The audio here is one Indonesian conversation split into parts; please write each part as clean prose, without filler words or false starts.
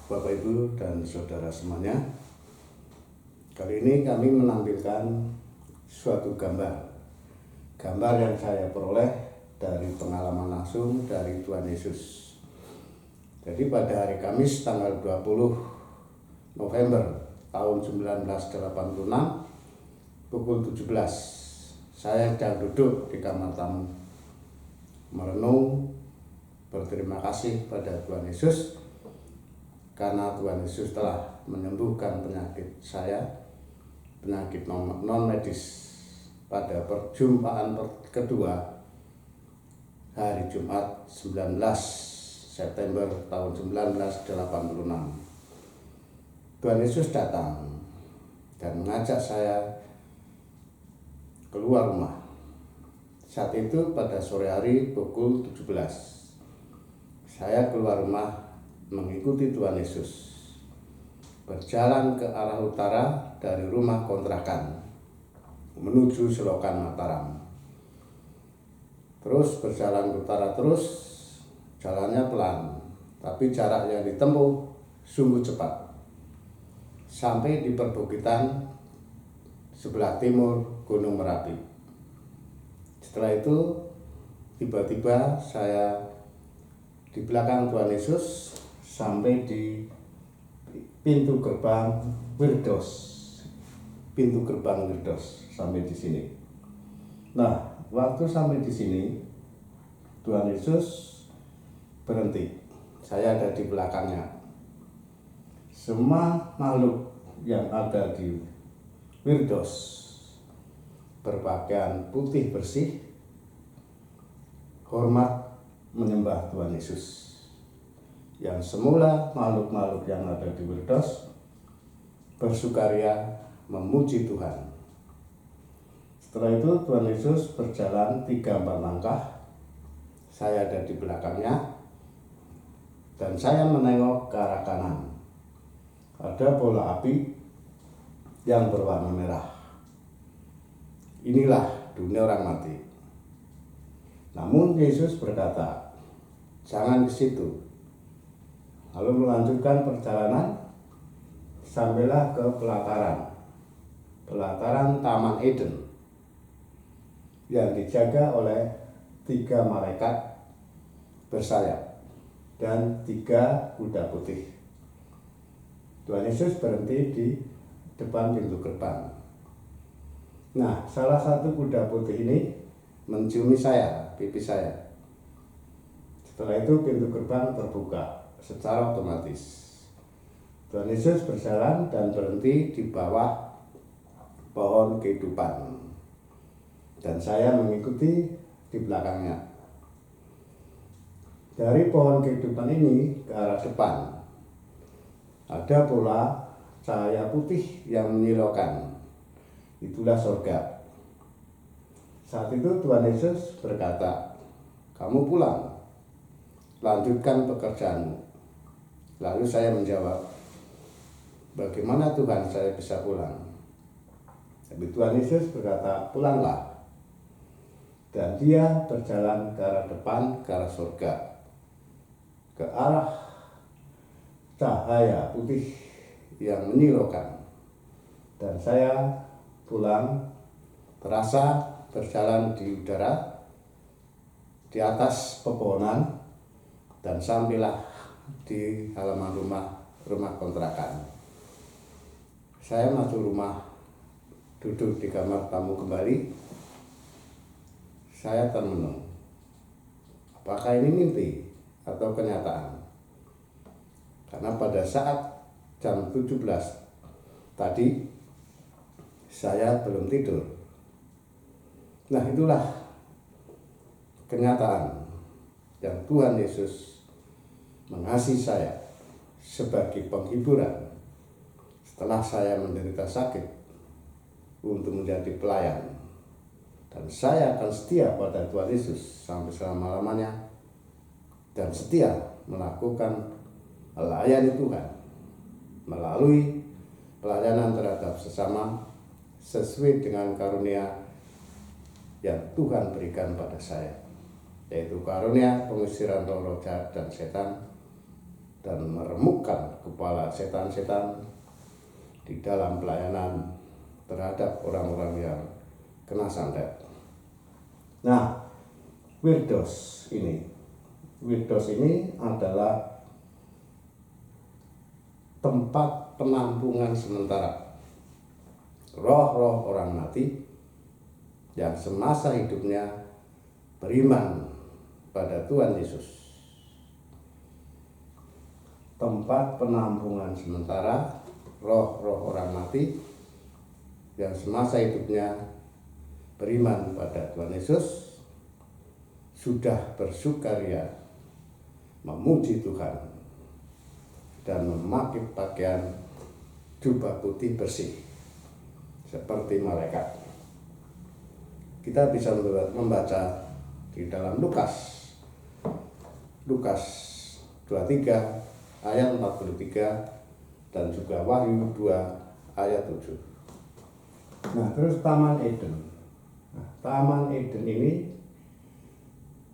Bapak Ibu dan saudara semuanya. Kali ini kami menampilkan suatu gambar yang saya peroleh dari pengalaman langsung dari Tuhan Yesus. Jadi pada hari Kamis tanggal 20 November tahun 1986 pukul 17, saya sedang duduk di kamar tamu merenung berterima kasih pada Tuhan Yesus karena Tuhan Yesus telah menyembuhkan penyakit saya, penyakit non medis, pada perjumpaan kedua hari Jumat 19 September tahun 1986. Tuhan Yesus datang dan mengajak saya keluar rumah. Saat itu pada sore hari pukul 17, saya keluar rumah mengikuti Tuhan Yesus, berjalan ke arah utara dari rumah kontrakan menuju Selokan Mataram. Terus berjalan ke utara terus, jalannya pelan, tapi jarak yang ditempuh sungguh cepat. Sampai di perbukitan sebelah timur Gunung Merapi. Setelah itu tiba-tiba saya di belakang Tuhan Yesus sampai di pintu gerbang Wirdos. Pintu gerbang Wirdos sampai di sini. Nah, waktu sampai di sini Tuhan Yesus berhenti. Saya ada di belakangnya. Semua makhluk yang ada di Wirdos berpakaian putih bersih, hormat menyembah Tuhan Yesus. Yang semula makhluk-makhluk yang ada di Wirdos bersukaria memuji Tuhan. Setelah itu Tuhan Yesus berjalan 3-4 langkah. Saya ada di belakangnya dan saya menengok ke arah kanan. Ada bola api yang berwarna merah. Inilah dunia orang mati. Namun Yesus berkata, jangan ke situ. Lalu melanjutkan perjalanan sampailah ke pelataran Taman Eden yang dijaga oleh 3 malaikat bersayap dan 3 kuda putih. Tuhan Yesus berhenti di depan pintu gerbang. Nah, salah satu kuda putih ini menciumi saya, pipi saya. Setelah itu pintu gerbang terbuka secara otomatis. Tuhan Yesus berjalan dan berhenti di bawah pohon kehidupan. Dan saya mengikuti di belakangnya. Dari pohon kehidupan ini ke arah depan ada pola cahaya putih yang menyilaukan. Itulah surga. Saat itu Tuhan Yesus berkata, kamu pulang, lanjutkan pekerjaanmu. Lalu saya menjawab, bagaimana Tuhan saya bisa pulang? Tapi Tuhan Yesus berkata, pulanglah. Dan dia berjalan ke arah depan, ke arah surga, ke arah cahaya putih yang menyilaukan. Dan saya pulang, terasa berjalan di udara, di atas pepohonan, dan sampailah di halaman rumah kontrakan. Saya masuk rumah, duduk di kamar tamu kembali. Saya termenung. Apakah ini mimpi atau kenyataan? Karena pada saat jam 17 tadi saya belum tidur. Nah, itulah kenyataan yang Tuhan Yesus mengasihi saya sebagai penghiburan setelah saya menderita sakit untuk menjadi pelayan. Dan saya akan setia pada Tuhan Yesus sampai selama-lamanya dan setia melakukan melayani Tuhan melalui pelayanan terhadap sesama sesuai dengan karunia yang Tuhan berikan pada saya, yaitu karunia pengusiran roh-roh jahat dan setan dan meremukkan kepala setan-setan di dalam pelayanan terhadap orang-orang yang kena santet. Nah, Wirdos ini adalah tempat penampungan sementara roh-roh orang mati yang semasa hidupnya beriman pada Tuhan Yesus. Tempat penampungan sementara roh-roh orang mati yang semasa hidupnya beriman pada Tuhan Yesus sudah bersukaria memuji Tuhan dan memakai pakaian jubah putih bersih seperti malaikat. Kita bisa membaca di dalam Lukas 23 ayat 43 dan juga Wahyu 2 ayat 7. Nah, terus Taman Eden. Taman Eden ini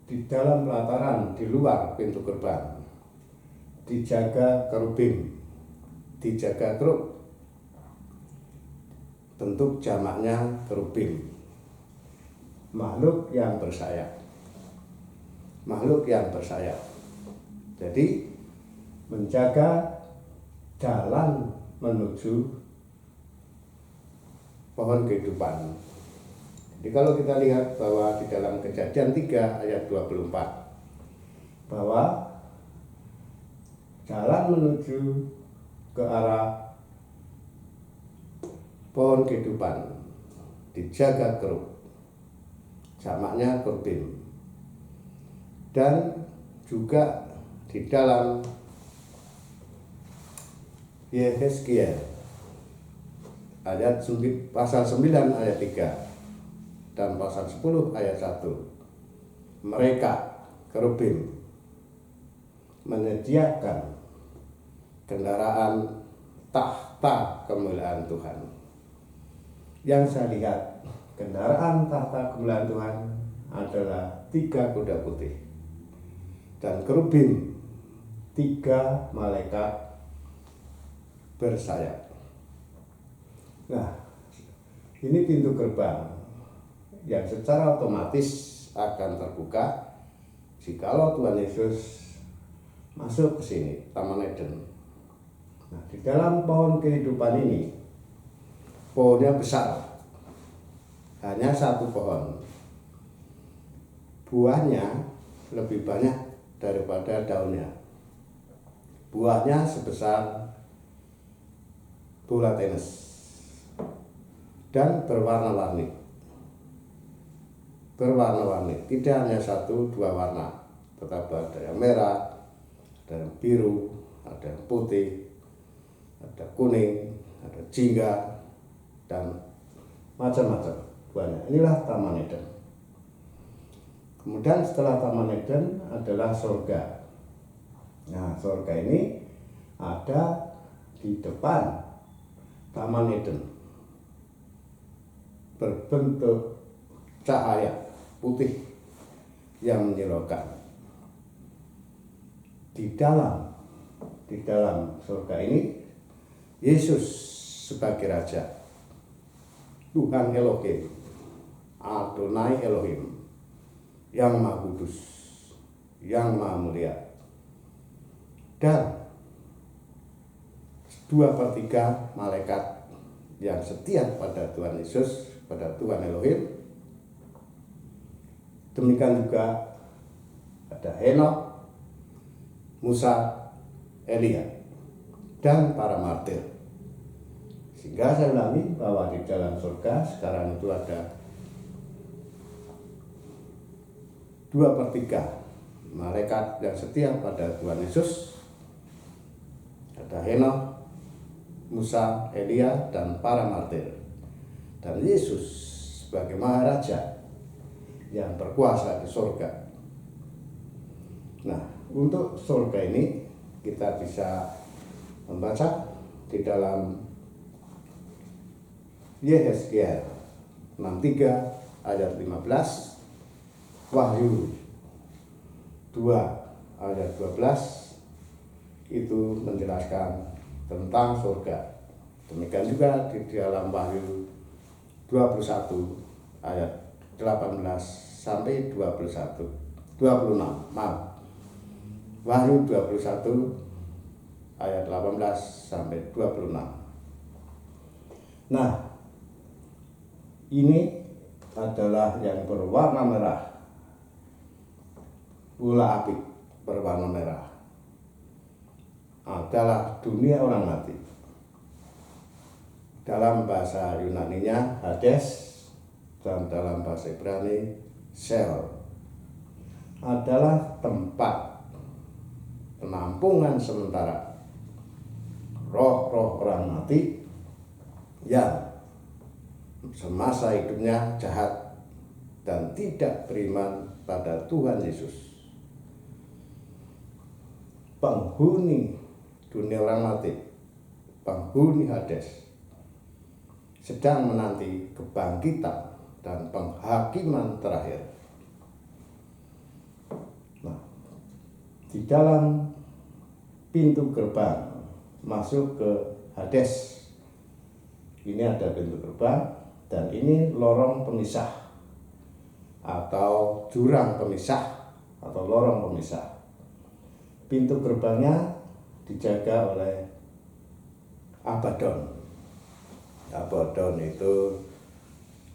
di dalam pelataran di luar pintu gerbang dijaga kerubim, dijaga kerub, bentuk jamaknya kerubim, makhluk yang bersayap. Jadi menjaga jalan menuju pohon kehidupan. Jadi kalau kita lihat bahwa di dalam Kejadian 3 ayat 24 bahwa jalan menuju ke arah pohon kehidupan dijaga kerub, jamaknya kerbim. Dan juga di dalam Yehezkiel pasal 9 ayat 3 dan pasal 10 ayat 1, mereka kerubim menyediakan kendaraan tahta kemuliaan Tuhan. Yang saya lihat kendaraan tahta kemuliaan Tuhan adalah 3 kuda putih dan kerubim 3 malaikat bersayap. Nah, ini pintu gerbang yang secara otomatis akan terbuka jikalau Tuhan Yesus masuk ke sini, Taman Eden. Nah, di dalam pohon kehidupan ini, pohonnya besar, hanya 1 pohon. Buahnya lebih banyak daripada daunnya. Buahnya sebesar bola tenis dan berwarna-warni. Tidak hanya 1-2 warna, tetapi ada yang merah, ada yang biru, ada yang putih, ada kuning, ada jingga, dan macam-macam buahnya. Inilah Taman Eden. Kemudian setelah Taman Eden adalah surga. Nah, surga ini ada di depan Taman Eden, berbentuk cahaya putih yang menyilaukan. Di dalam surga ini Yesus sebagai Raja, Tuhan Elohim, Adonai Elohim, yang Maha Kudus, yang Maha Mulia, dan 2/3 malaikat yang setia pada Tuhan Yesus, pada Tuhan Elohim. Demikian juga ada Henokh, Musa, Elia, dan para martir. Sehingga saya ulangi bahwa di dalam surga sekarang itu ada 2/3 malaikat yang setia pada Tuhan Yesus. Ada Henokh, Musa, Elia, dan para martir. Dan Yesus sebagai Maharaja yang berkuasa di surga. Nah, untuk surga ini kita bisa membaca di dalam Yehezkiel 63 ayat 15, Wahyu 2 ayat 12, itu menjelaskan tentang surga. Demikian juga di dalam Wahyu 21 ayat 18 sampai 26. Maaf. Wahyu 21 ayat 18 sampai 26. Nah, ini adalah yang berwarna merah. Bola api berwarna merah adalah dunia orang mati. Dalam bahasa Yunaninya Hades, dan dalam bahasa Ibrani Sheol, adalah tempat penampungan sementara roh-roh orang mati yang semasa hidupnya jahat dan tidak beriman pada Tuhan Yesus. Penghuni dunia orang mati, penghuni Hades, sedang menanti kebangkitan dan penghakiman terakhir. Nah, di dalam pintu gerbang masuk ke Hades, ini ada pintu gerbang dan ini lorong pemisah atau jurang pemisah atau lorong pemisah. Pintu gerbangnya dijaga oleh Abaddon. Abaddon itu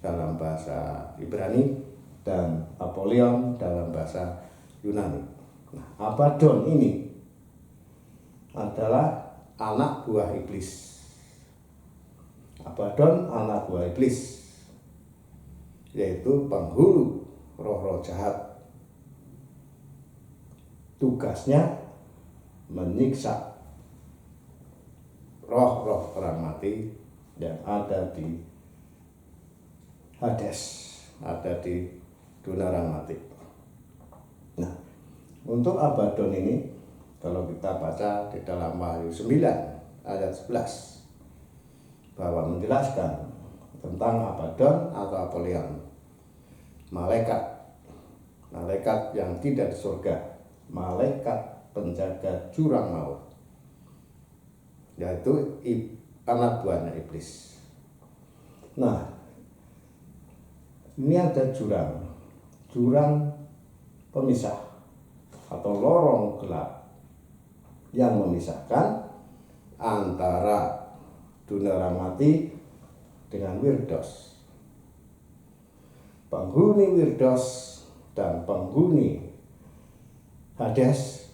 dalam bahasa Ibrani dan Apollyon dalam bahasa Yunani. Nah, Abaddon ini adalah anak buah iblis. Abaddon anak buah iblis, yaitu penghulu roh-roh jahat. Tugasnya menyiksa roh-roh orang mati yang ada di Hades, ada di dunia orang mati. Nah, untuk Abaddon ini, kalau kita baca di dalam Wahyu 9 ayat 11, bahwa menjelaskan tentang Abaddon atau Apollyon, malaikat yang tidak di surga, malaikat penjaga jurang maut, yaitu anak buahnya iblis. Nah, ini ada jurang pemisah atau lorong gelap yang memisahkan antara dunia orang mati dengan Wirdos. Penghuni Wirdos dan penghuni Hades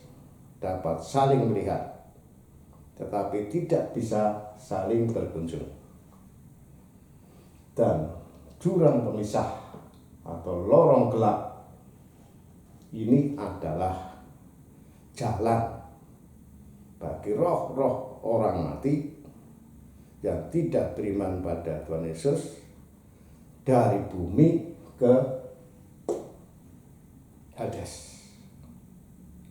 dapat saling melihat, tetapi tidak bisa saling berkunjung. Dan jurang pemisah atau lorong gelap ini adalah jalan bagi roh-roh orang mati yang tidak beriman pada Tuhan Yesus dari bumi ke Hades.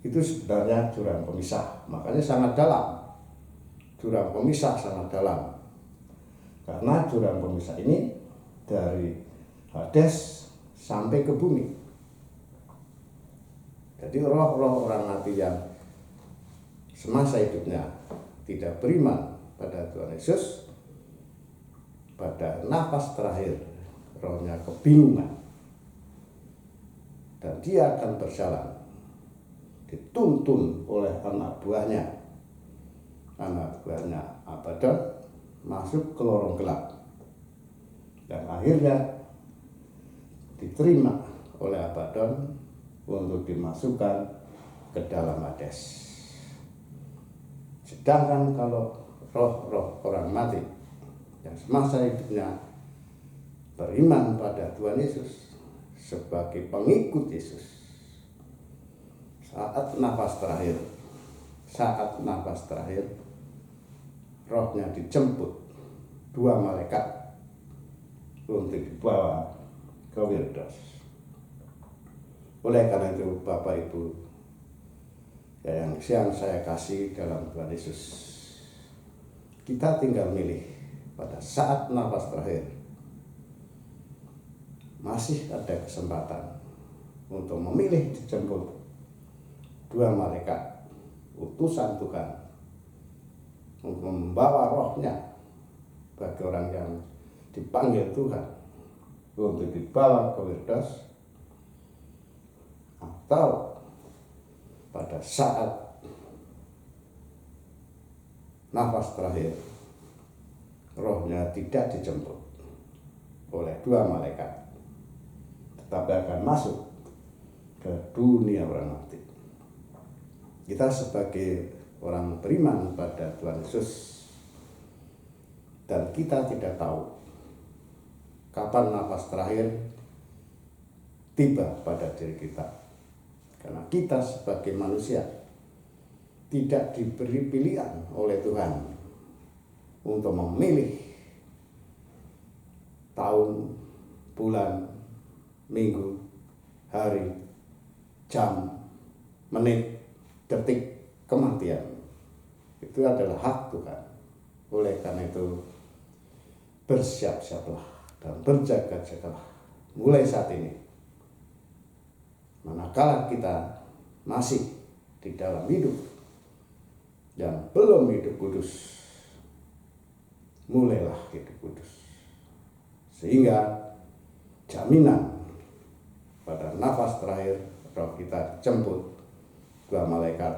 Itu sebenarnya jurang pemisah, makanya sangat dalam. Jurang pemisah sangat dalam, karena jurang pemisah ini dari Hades sampai ke bumi. Jadi roh-roh orang mati yang semasa hidupnya tidak beriman pada Tuhan Yesus, pada nafas terakhir rohnya kebingungan dan dia akan berjalan, dituntun oleh anak buahnya Abaddon masuk ke lorong gelap dan akhirnya diterima oleh Abaddon untuk dimasukkan ke dalam Hades. Sedangkan kalau roh-roh orang mati yang semasa hidupnya beriman pada Tuhan Yesus sebagai pengikut Yesus, saat nafas terakhir rohnya dijemput dua malaikat untuk dibawa ke Wirdos. Oleh karena itu Bapak Ibu yang saya kasih dalam Tuhan Yesus, kita tinggal milih pada saat nafas terakhir. Masih ada kesempatan untuk memilih dijemput dua malaikat utusan Tuhan untuk membawa rohnya bagi orang yang dipanggil Tuhan untuk dibawa ke Wirdaus, atau pada saat nafas terakhir rohnya tidak dijemput oleh dua malaikat, tetapi akan masuk ke dunia orang mati. Kita sebagai orang beriman pada Tuhan Yesus, dan kita tidak tahu kapan nafas terakhir tiba pada diri kita, karena kita sebagai manusia tidak diberi pilihan oleh Tuhan untuk memilih tahun, bulan, minggu, hari, jam, menit, detik kematian. Itu adalah hak Tuhan. Oleh karena itu, bersiap-siaplah dan berjaga-jagalah mulai saat ini, manakala kita masih di dalam hidup yang belum hidup kudus. Mulailah hidup kudus, sehingga jaminan pada nafas terakhir roh kita dijemput dua malaikat,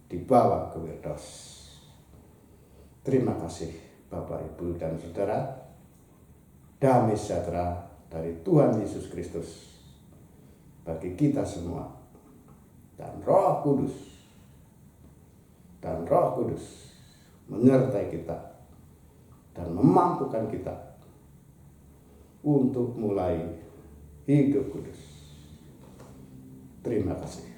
dibawa ke Wirdaus. Terima kasih Bapak, Ibu, dan Saudara. Damai sejahtera dari Tuhan Yesus Kristus bagi kita semua, dan Roh Kudus menyertai kita dan memampukan kita untuk mulai hidup kudus. Terima kasih.